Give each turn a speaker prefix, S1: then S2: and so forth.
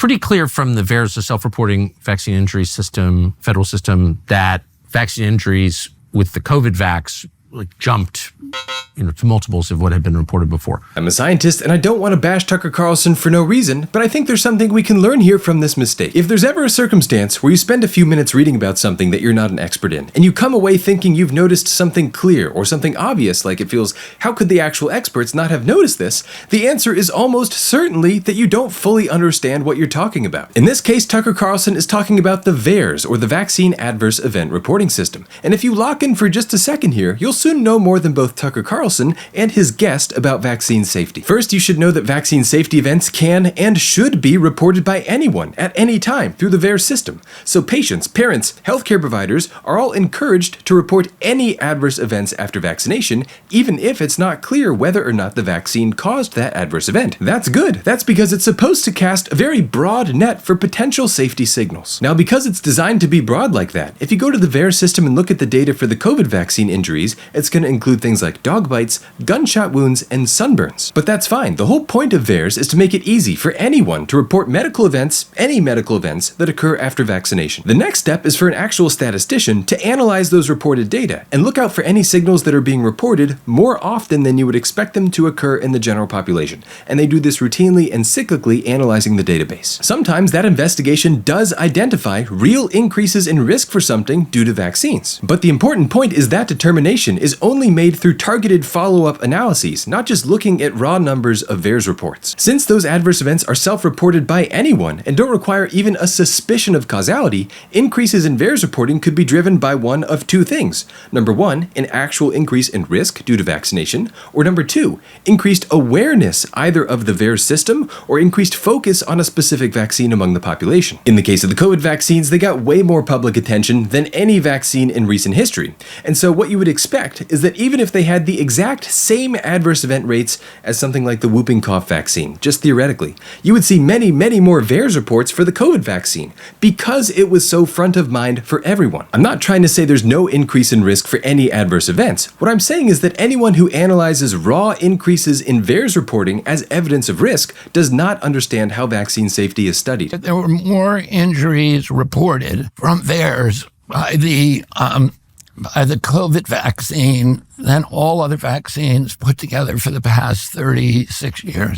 S1: pretty clear from the VAERS, the self-reporting vaccine injury system, federal system, that vaccine injuries with the COVID vax jumped to multiples of what had been reported before.
S2: I'm a scientist, and I don't want to bash Tucker Carlson for no reason, but I think there's something we can learn here from this mistake. If there's ever a circumstance where you spend a few minutes reading about something that you're not an expert in, and you come away thinking you've noticed something clear or something obvious, like it feels, how could the actual experts not have noticed this? The answer is almost certainly that you don't fully understand what you're talking about. In this case, Tucker Carlson is talking about the VAERS, or the Vaccine Adverse Event Reporting System. And if you lock in for just a second here, you'll soon know more than both Tucker Carlson and his guest about vaccine safety. First, you should know that vaccine safety events can and should be reported by anyone at any time through the VAERS system. So patients, parents, healthcare providers are all encouraged to report any adverse events after vaccination, even if it's not clear whether or not the vaccine caused that adverse event. That's good. That's because it's supposed to cast a very broad net for potential safety signals. Now, because it's designed to be broad like that, if you go to the VAERS system and look at the data for the COVID vaccine injuries, it's going to include things like dog bites, gunshot wounds, and sunburns. But that's fine. The whole point of VAERS is to make it easy for anyone to report medical events, any medical events that occur after vaccination. The next step is for an actual statistician to analyze those reported data and look out for any signals that are being reported more often than you would expect them to occur in the general population. And they do this routinely and cyclically analyzing the database. Sometimes that investigation does identify real increases in risk for something due to vaccines. But the important point is that determination is only made through targeted follow-up analyses, not just looking at raw numbers of VAERS reports. Since those adverse events are self-reported by anyone and don't require even a suspicion of causality, increases in VAERS reporting could be driven by one of two things. Number one, an actual increase in risk due to vaccination, or number two, increased awareness either of the VAERS system or increased focus on a specific vaccine among the population. In the case of the COVID vaccines, they got way more public attention than any vaccine in recent history. And so what you would expect is that even if they had the exact same adverse event rates as something like the whooping cough vaccine, just theoretically, you would see many more VAERS reports for the COVID vaccine because it was so front of mind for everyone. I'm not trying to say there's no increase in risk for any adverse events. What I'm saying is that anyone who analyzes raw increases in VAERS reporting as evidence of risk does not understand how vaccine safety is studied.
S3: There were more injuries reported from VAERS by the COVID vaccine than all other vaccines put together for the past 36 years.